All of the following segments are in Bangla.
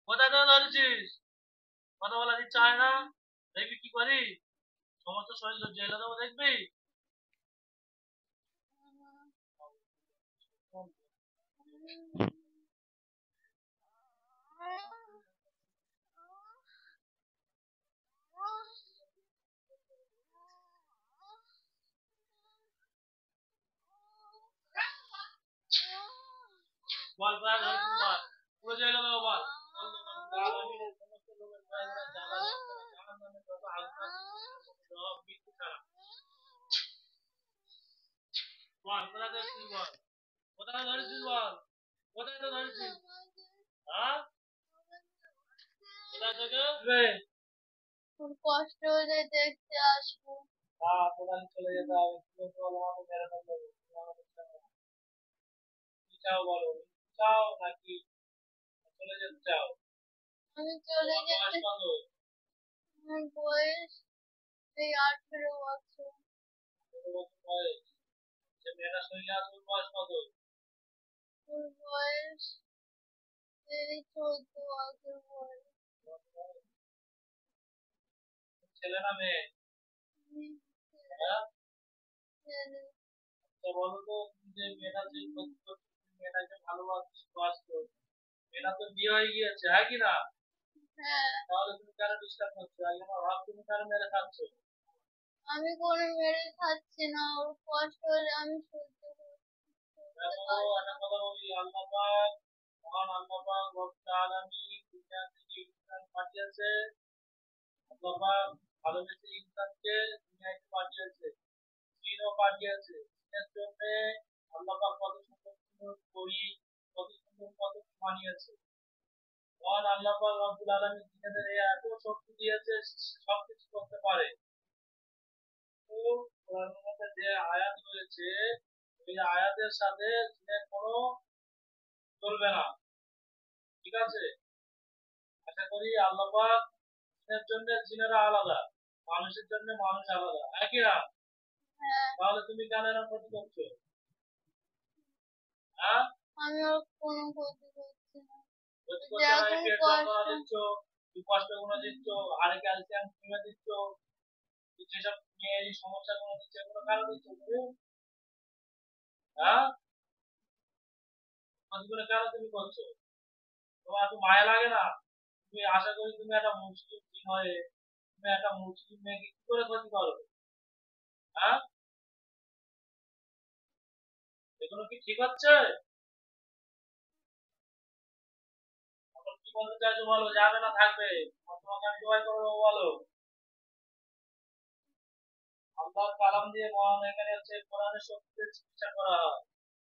কোথায় ধরে ধরেছিস? কথা বলা দিচ্ছে হয় না? দেখবি কি করি? সমস্ত শরীর জেলে দেবো দেখবি? বল কোথায় ধরেছিস বল। পুরো জেলে দেবো বল। বল তো বল। জ্বালানি রে, সমস্ত লোকের গায়ে গায়ে জ্বালানি। জাহান্নামে যত আগুন আছে, সব মৃত্যু ছাড়া। বল কোথায় ধরেছিস বল। কোথায় ধরেছিস বল। কোথায় তো ধরেছিস? হ্যাঁ? কোথায় থেকে? রে। খুব কষ্ট হলে দেখতে আসবো। হ্যাঁ, প্রধান চলে যেতে হবে। তুমি তো বলো আমাকে মেরে ফেলবে। তুমি আমাকে চাও না। কি চাও বলো? চাও নাকি চলে যেতে চাও? আমি চলে তোমার বয়স যেতে। কত? আমার বয়স এই 18 বছর। কত বছর বয়স? যে মেয়েটা শরীরে আছে ওর বয়স কত? ওর বয়স এই 14 বছর বয়স। ছেলে না মেয়ে? আমি হ্যাঁ? ছেলে। তো বলো তো তুমি যে মেয়েটা যে ক্ষতি করছো, তুমি মেয়েটাকে ভালোবাসতো, মেয়েটা তো বিয়ে হয়ে গিয়েছে, হ্যাঁ কি না? হ্যাঁ। তাহলে তুমি কেন ডিস্টার্ব করছো? আগে আমার ভাব তুমি কেন মেরে খাচ্ছ? আমি কোনো মেরে খাচ্ছি না, ওর কষ্ট হলে আমি সহ্য করতে দেখো, পারি একটা না। কথা বলি, আল্লাহ পাক, মহান আল্লাহ পাক রব্বুল আলামিন দুনিয়া থেকে ইনসান পাঠিয়েছে। আল্লাহ পাক ভালোবেসে ইনসানকে দুনিয়ায় পাঠিয়েছে, জিনও পাঠিয়েছে। জিনের জন্য আল্লাহ পাক কত সুন্দর সুন্দর করি, কত সুন্দর কত বানিয়েছে। মহান আল্লাহ পাক রব্বুল আলামিন জিনেদের এই এত শক্তি দিয়েছে, সবকিছু করতে পারে। তো কোরআনের মধ্যে যে আয়াত রয়েছে, ওই আয়াতের সাথে জিনের কোনো চলবে না। ঠিক আছে? আশা করি আল্লাহ পাক জিনের জন্য জিনেরা আলাদা, মানুষের জন্য মানুষ আলাদা, একই না? হ্যাঁ। তাহলে তুমি কেন এরকম ক্ষতি করছো? হ্যাঁ? আমি ওর কোনো ক্ষতি করছি না। ক্ষতি যে করছো মানে এখন পেট কষ্ট। যন্ত্রণা দিচ্ছ, কষ্ট গুলো দিচ্ছ, হাড়ে ক্যালসিয়াম কমে দিচ্ছ, যেসব নিয়ে এই সমস্যা গুলো দিচ্ছে এগুলো কেন দিচ্ছ তুমি? হ্যাঁ? ক্ষতিগুলো কেন তুমি করছো? তোমার এত মায়া লাগে না? তুমি আশা করি তুমি একটা মুসলিম জিন হয়ে তুমি একটা মুসলিম মেয়েকে কি করে ক্ষতি করো? হ্যাঁ? এগুলো কি ঠিক হচ্ছে? এখন কি বলতে চাইছো বলো, যাবে না থাকবে? তোমাকে আমি দোয়াই করবো বলো। আল্লাহর কালাম দিয়ে মহান এখানে হচ্ছে কোরআনের শক্তিতে চিকিৎসা করা হয়।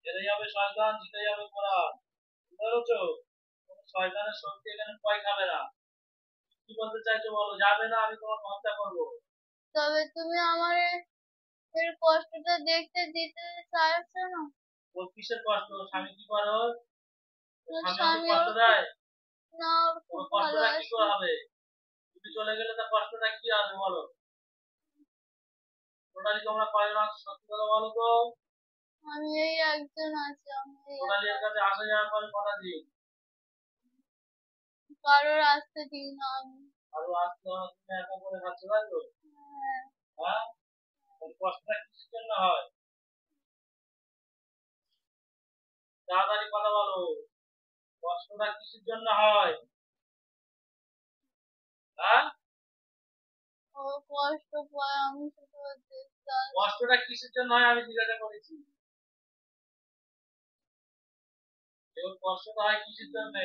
হেরে যাবে শয়তান, জিতে যাবে কোরআন। বুঝতে পেরেছো? কোনো শয়তানের শক্তি এখানে ভয় খাবে না। কি বলতে চাইছো বলো, যাবে না আমি তোমাকে হত্যা করবো। তবে তুমি আমার এর কষ্টটা দেখতে দিতে চাইছো না। ওর কিসের কষ্ট? ওর স্বামী কি করে ওর? ওর ওর স্বামী ওকে স্বামী কষ্ট ওর খুব। দেয়? না, ওর খুব ওর কষ্টটা কি ভালোবাসে। করে হবে? তুমি চলে গেলে তার কষ্টটা কি হবে বলো? টোটালি তোমরা কয়জন আছো সত্যি কথা বলো তো? আমি এই একজন আছি, আমি এই টোটালি একা এর কাছে আছি। আসা যাওয়া করে কটা দিন? কারোর আসতে দিই না আমি। আর ও আসতে তুমি একা করে খাচ্ছো তাই তো? হ্যাঁ। হ্যাঁ? ওর কষ্টটা কিসের জন্য হয়? তাড়াতাড়ি কথা বলো। কষ্টটা কিসের জন্য হয়? হ্যাঁ? ও কষ্ট পায়, আমি শুধু ওর দেখতে আসি। কষ্টটা কিসের জন্য হয় আমি জিজ্ঞাসা করেছি। ওর কষ্টটা হয় কিসের জন্য?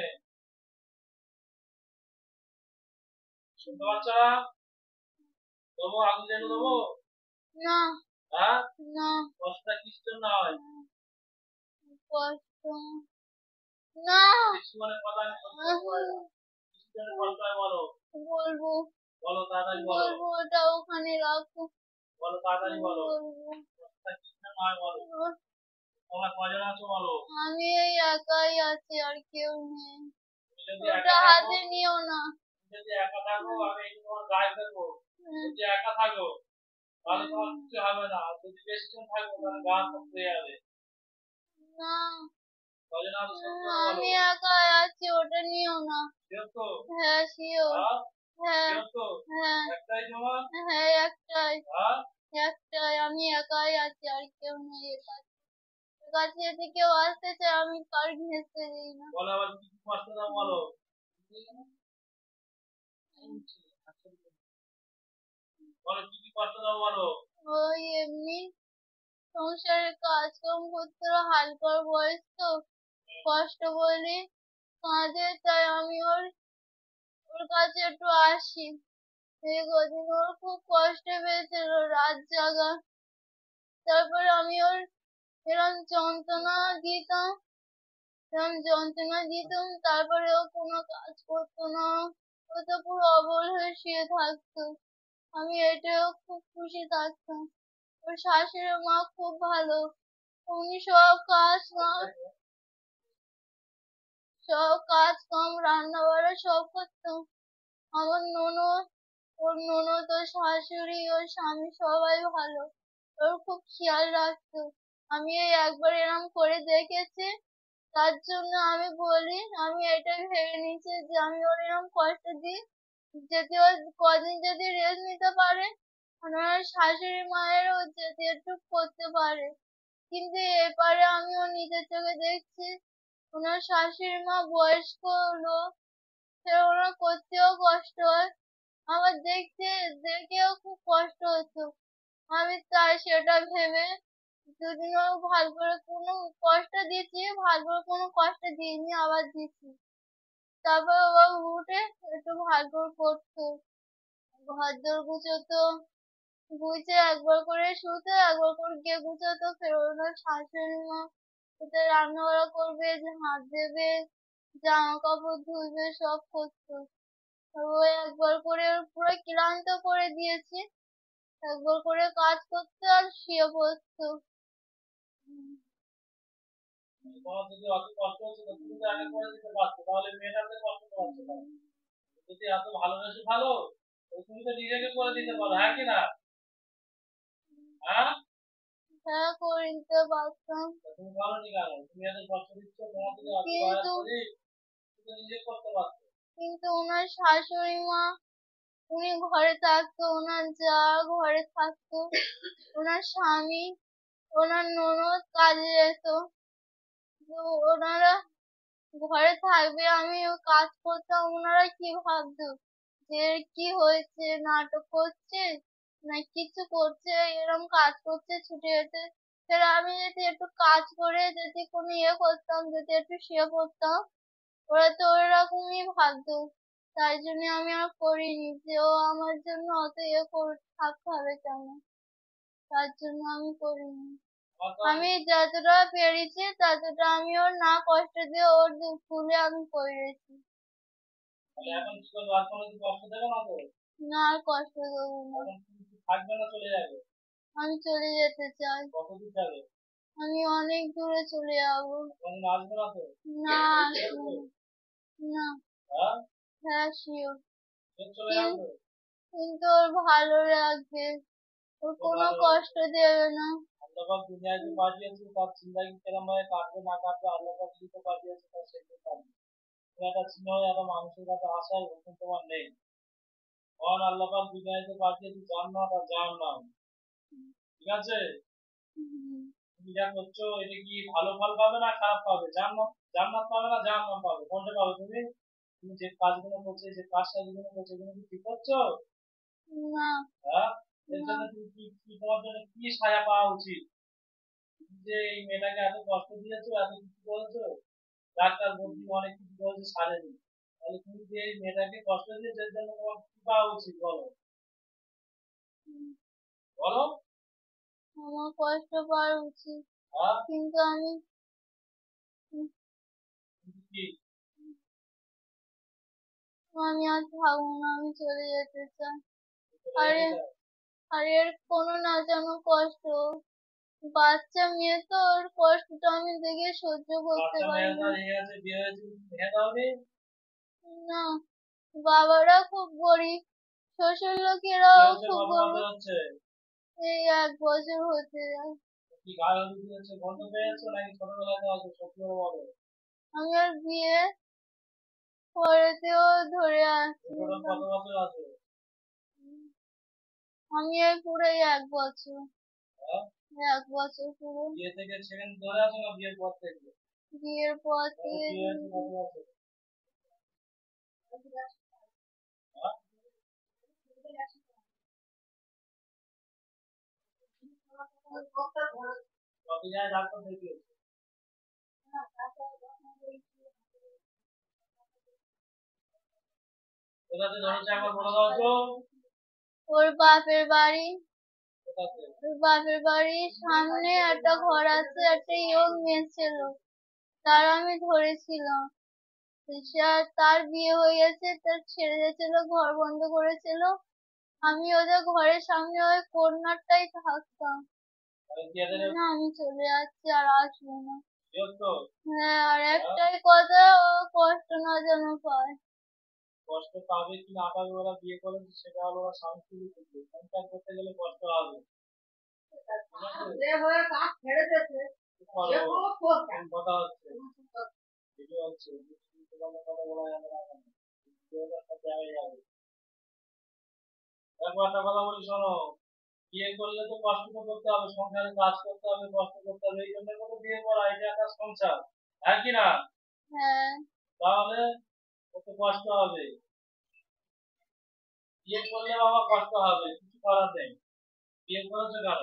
শুনতে পাচ্ছ না? দেবো আগুন জ্বেলে দেবো? না। হ্যাঁ? না। কষ্টটা কিসের জন্য হয়? কষ্ট। না। বেশি মানে কথা আমি সহ্য করতে পারি না। কিসের জন্য কষ্ট হয় বলো? বলবো। বলো তাড়াতাড়ি বলো। বলবো, ওটা ওখানে রাখো। বলো তাড়াতাড়ি বলো। বলবো। কষ্টটা কিসের জন্য হয় বলো। তোমরা কজন আছো বলো। আমি এই একাই আছি, আর কেউ নেই। তুমি যদি ওটা একা থাকো, হাতে নিও না। তুমি যদি একা থাকো আমি এই তোমার গায়ে ফেলবো। হুম, যদি একা থাকো তাহলে তোমার হুম, কিছু হবে না, আর যদি বেশিক্ষণ থাকো তাহলে গা হাত পা পুড়ে যাবে। না। কজন আছো সত্য করে বলো। আমি একা আছি, ওটা নিও না। শিওর তো? হ্যাঁ শিওর। হ্যাঁ হ্যাঁ শিওর তো? হ্যাঁ একটাই তোমার? হ্যাঁ একটাই। হ্যাঁ একটাই, আমি একাই আছি, আর কেউ নেই এর কাছে। এর কাছে যদি কেউ আসতে চায় আমি কার ঘেঁষতে দিই না। বলো আবার কি কি কষ্ট দাও বলো। বলো কি কি কষ্ট দাও বলো। ওই এমনি সংসারের কাজকর্ম করতে ওর হালকার বয়স তো, কষ্ট বলি কাঁদে, তাই আমি ওর ওর কাছে একটু আসি। এই কদিন ওর খুব কষ্ট পেয়েছিল, রাত জাগা। তারপরে আমি ওর এরম যন্ত্রণা দিতাম, তারপরে ও কোনো কাজ করতো না, ও তো পুরো অবল হয়ে শুয়ে থাকতো। আমি এটাও খুব খুশি থাকতাম। ওর শাশুড়ি মা খুব ভালো, উনি সব কাজ কাম রান্না বাড়া সব করতো। আমার ননদ, ওর ননদ, ওর শাশুড়ি, ওর স্বামী সবাই ভালো, ওর খুব খেয়াল রাখতো। আমি এই একবার এরম করে দেখেছি, তার জন্য আমি বলি, আমি এটাই ভেবে নিয়েছি যে আমি ওর এরম কষ্ট দিই, যদি ও কদিন যদি রেস্ট নিতে পারে, ওনার শাশুড়ি মায়েরও যদি একটু করতে পারে। কিন্তু এবারে আমি ওর নিজের চোখে দেখছি, ওনার শাশুড়ি মা বয়স্ক লোক, সে ওনার করতেও কষ্ট হয়, আমার দেখেও খুব কষ্ট হতো। আমি তাই সেটা ভেবে দুদিনও ভালো করে কোনো কষ্ট দিয়েছি, ভালো করে কোনো কষ্ট দিইনি, আবার দিচ্ছি। তারপর ও উঠে একটু ভালো করে করতো, ঘর দোর গুছোতো, গুছে একবার করে শুতো, একবার করে গিয়ে গুছোতো, ফের ওনার শাশুড়ি মা ওদের রান্না বান্না করবে, যে হাত দেবে, জামা কাপড় ধুবে, সব করতো। ও একবার করে ওর পুরো ক্লান্ত করে দিয়েছি, একবার করে কাজ করতো আর শুয়ে পড়তো। তোমার যদি অত কষ্ট হচ্ছে তো তুমি তো আগে করে দিতে পারছো, তাহলে মেয়েটাকে কষ্ট পাচ্ছে না। যদি এত ভালোবেসে ভালো, তো তুমি তো নিজেকে করে দিতে পারো, হ্যাঁ কি না? হ্যাঁ হ্যাঁ করে দিতে পারতাম, তা তুমি বলোনি কেন? তুমি এত কষ্ট দিচ্ছ, তোমার যদি অত দয়া কিন্তু করি তুমি তো নিজে করতে পারছো। কিন্তু ওনার শাশুড়ি মা, উনি ঘরে থাকতো, ওনার যা ঘরে থাকতো, ওনার স্বামী, ওনার ননদ কাজে যেত, তো ওনারা ঘরে থাকবে, আমি কাজ করতাম, ওনারা কি ভাবতো যে কি হয়েছে, নাটক করছে না কিছু করছে, এরকম কাজ করছে ছুটে যেতে। ফের আমি যদি একটু কাজ করে যদি কোনো করতাম, যদি একটু শুয়ে পড়তাম, ওরা তো ওরকমই ভাবতো। তাই জন্য আমি আর করিনি, যে ও আমার জন্য অত থাকতে হবে কেন, তার জন্য আমি করিনি। আমার তো আমি যতটা পেরেছি ততটা আমি ওর না কষ্ট দিয়ে ওর তুলে আমি করেছি। তাহলে এখন কি করবো, আর কোনো কি কষ্ট দেবে না তো? না আর কষ্ট দেবো না। এখন তুমি কি থাকবে না চলে যাবে? আমি চলে যেতে চাই, কত দূর যাবে? আমি অনেক দূরে চলে যাবো। কোনদিন আসবে না তো? না আসবো না। হ্যাঁ হ্যাঁ শিওর। ফের চলে আসবে? কিন্তু ওর ভালো লাগবে, ওর তো কোনো ভালো কষ্ট দেবে না। আল্লাহ দুনিয়ায় যে পাঠিয়েছে তার চিন্তায় কিরম ভাবে কাটবে না কাটবে, আল্লাহ যদি তো পাঠিয়েছে তার সেটাই কাটবে। তুমি একটা ছিল একটা মানুষের কাছে আসার হুকুম তোমার নেই। কারণ আল্লাহ দুনিয়ায় যে পাঠিয়েছে জান্নাত আর জাহান্নাম। ঠিক আছে? হুম, তুমি যা করছো এটা কি ভালো ফল পাবে না খারাপ পাবে? জান্নাত জান্নাত পাবে না জাহান্নাম পাবে, কোনটা পাবে তুমি? তুমি যে কাজগুলো করছো, যে কাজ কাজগুলো করছো, এগুলো কি ঠিক করছো? না হ্যাঁ এর না জন্য তুমি তোমার জন্য কি সাজা পাওয়া উচিত? তুমি যে এই মেয়েটাকে এত কষ্ট দিয়েছো, এত কিছু করেছো, ডাক্তার বুদ্ধি অনেক কিছু করেছে সারেনি, তাহলে তুমি যে এই মেয়েটাকে কষ্ট দিয়েছো এর জন্য তোমার কি পাওয়া উচিত বলো? বলো। আমার কষ্ট পাওয়া উচিত, হ্যাঁ কিন্তু আমি কিন্তু কি? আমি আর থাকবো না, আমি চলে যেতে চাই। চলে আর যেতে চাও? আর এর কোনো না যেন কষ্ট, বাচ্চা মেয়ে তো, ওর কষ্টটা আমি দেখে সহ্য করতে বাচ্চা পারি মেয়ে না। তার ইয়ে আছে, বিয়ে হয়েছে, ভেঙে দাওনি? না, বাবারা খুব গরিব, শ্বশুর কি লোকেরাও হয়েছে, খুব কত মাসে গরিব। হচ্ছে? এই 1 বছর হতে যায়। কি গায়ে হলুদ দিয়েছে বন্ধ পেয়েছো নাকি ছোটবেলাতে আছে সত্যি করে বলো? আমি আর বিয়ে করেতেও ধরে আছি। ছোট কত বছর আছে? আমি এই পুরোই 1 বছর। হ্যাঁ? 1 বছর পুরো। বিয়ে থেকে সেখানে ধরে আছো না বিয়ের পর থেকে? বিয়ের পর তোমার থেকে। বিয়ে হয়েছে কত বছর? হ্যাঁ? কত জায়গায় ডাক্তার দেখিয়েছো? কোথাতে ধরেছে একবার বলে দাও তো? ওর বাপের বাড়ি। কোথাতে? ওর বাপের বাড়ির সামনে একটা ঘর আছে, একটা ইয়ং মেয়ে ছিল, তার আমি ধরেছিলাম। সে তার বিয়ে হয়ে গেছে, তার ছেড়ে গেছিল, ঘর বন্ধ করেছিল। আমি ওদের ঘরের সামনে ওই কর্নারটাই থাকতাম। তাহলে কি এদের না, আমি চলে যাচ্ছি, আর আসবো না। বিরক্ত? হ্যাঁ, আর একটাই কথা, ও কষ্ট না যেন পায়। কষ্ট পাবে কি না পাবে ওরা বিয়ে করেছে সেটা হলো ওরা স্বামী স্ত্রীর ক্ষেত্রে। সংসার করতে গেলে কষ্ট হবে। ঠিক আছে? চুপ করো। কোন কথা হচ্ছে? ভিডিও হচ্ছে। তোমাদের কথা বলা যাবে না এখন। ভিডিওটা সব জায়গায় যাবে। দেখো একটা কথা বলি শোনো। বিয়ে করলে তো কষ্ট তো করতে হবে, সংসারে কাজ করতে হবে, কষ্ট করতে হবে, এই জন্য তো বিয়ে করা, এটা একটা সংসার। হ্যাঁ কি না? হ্যাঁ। তাহলে কত কষ্ট হবে। বিয়ে করলে বাবা কষ্ট হবে, কিছু করার নেই। বিয়ে করেছো কেন?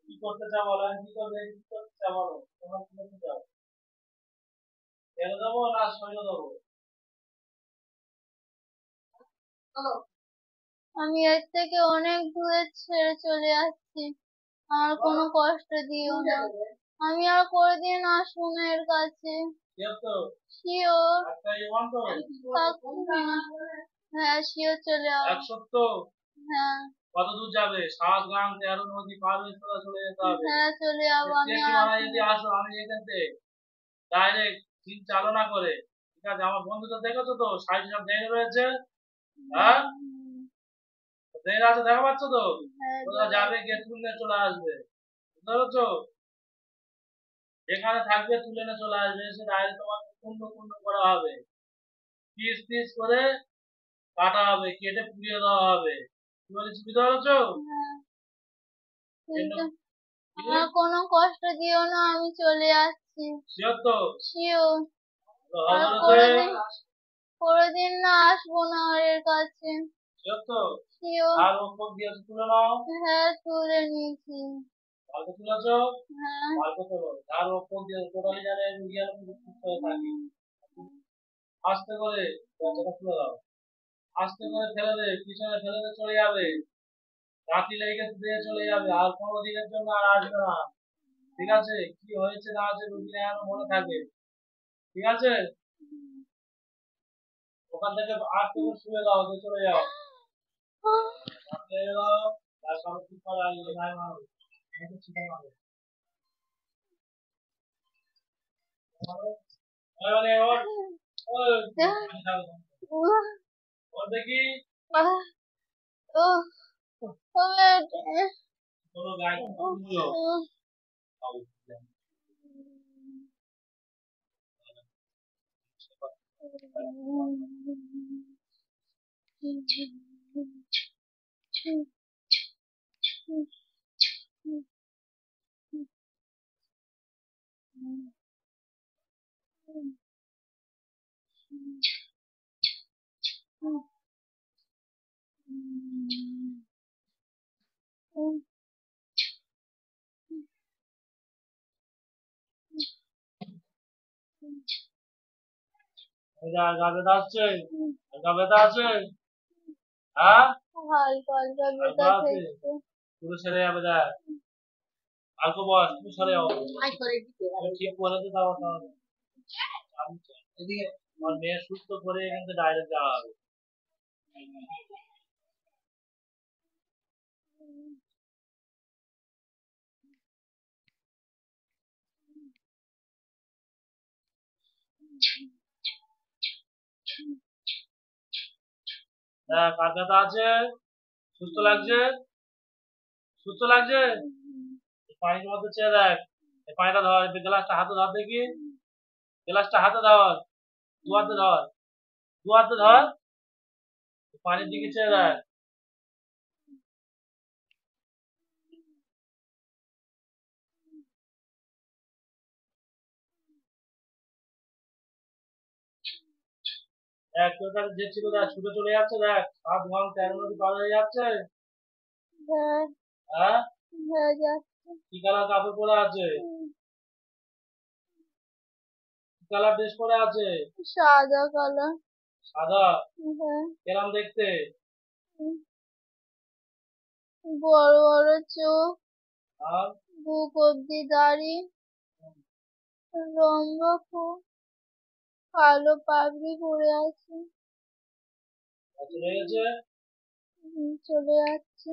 কি করতে চাও বলো, আমি কি করবে, কি করতে চাও বলো, তোমরা কি করতে চাও? ছেড়ে দেবো না সরিয়ে দেবো? আমি এর থেকে অনেক দূরে ছেড়ে চলে আসছি। আর কোনো কষ্ট দিও না। আমি আর কোনোদিন আসবো না এর কাছে। শিওর। হ্যাঁ, শিওর চলে এক আসবো। সপ্তাহ? হ্যাঁ। কত দূর যাবে? 7 গ্রাম 13 নদী পার হয়ে সোজা চলে যেতে হবে। হ্যাঁ, চলে যাবো। আমি সীমানায় আসবো। যদি আসো আমি এখান থেকে ডাইরেক্ট ট্রেন চালনা করে, ঠিক আছে? আমার বন্ধুদের দেখেছো তো সাইড সব দেখে রয়েছে। হ্যাঁ, দেখে আছে, দেখা পাচ্ছ তো? হ্যাঁ, ওরা যাবে গেট খুললে চলে আসবে, বুঝতে পারছো? যেখানে থাকবে তুলে নিয়ে চলে আসবে, এসে ডাইরেক্ট তোমাকে কুণ্ড কুণ্ড করা হবে, পিস পিস করে কাটা হবে, কেটে পুড়িয়ে দেওয়া হবে। কি বলেছি বুঝতে পারছো? হ্যাঁ, এর কিন্তু কি? আমার কোনো কষ্ট দিও না, আমি চলে আসছি। শিওর তো? শিওর। তো আর হবে না যে? কোনোদিন না আসবো না আর এর কাছে। শিওর তো? শিওর। আর ওপর দিয়ে তুলে নাও। হ্যাঁ, তুলে নিয়েছি। ভালো তুলেছো? হ্যাঁ। ভালো তোলো। আর ওপর দিয়ে টোটালি জানে মিডিয়ার মধ্যে সুস্থ হয়ে থাকি। আস্তে করে দরজাটা খুলে দাও। আস্তে করে ফেলে দে, পিছনে ফেলে দে, চলে যাবে। রাতি লেগে দিয়ে চলে যাবে, আর কোনো দিনের জন্য আর আসবে না। ঠিক আছে? কি হয়েছে না আছে রুগী যেন মনে থাকে। ঠিক আছে? ওখান থেকে আস্তে করে শুয়ে দাও, দিয়ে চলে যাও। রাত্রে এলো, তার সঙ্গে ঠিক করে আসবে, নাই মানুষ। এটা ঠিক আছে। মানে ওর ওই পানি খাবে না। ওর দেখি কোনো গায়ে গুলো গা ব্যথা হচ্ছে? গা ব্যথা আছে? হ্যাঁ, হালকা হালকা ব্যথা হালকা আছে? থাকছে। পুরো সেরে যাবে দেখ। অল্প বয়স, তুমি সরে যাও। তুমি ঠিক বলেছো তাও তাহলে। এদিকে আমার মেয়ে সুস্থ করে এখান থেকে ডাইরেক্ট যাওয়া হবে। হ্যাঁ, কার ব্যথা আছে? সুস্থ লাগছে? সুস্থ লাগছে? এই পানির মধ্যে চেয়ে দেখ, এই পানিটা ধর, এই গ্লাসটা হাতে ধর দেখি, গ্লাসটা হাতে ধর, দু হাতে ধর, দু হাতে ধর, পানির দিকে চেয়ে দেখ। দেখ তোর কাছে যে ছিল দেখ ছুটে চলে যাচ্ছে, দেখ 7 ঘন্টা এর মধ্যে পার হয়ে যাচ্ছে। হ্যাঁ, হ্যাঁ, হয়ে যাচ্ছে। কি কালার কাপড় পরে আছে, কি কালার ড্রেস পরে আছে? সাদা কালার। সাদা। হ্যাঁ, কেরাম দেখতে? বড় বড় চোখ, আর বুক অব্দি দাড়ি, লম্বা খুব, কালো পাগড়ি পরে আছে। চলে গেছে। চলে যাচ্ছে।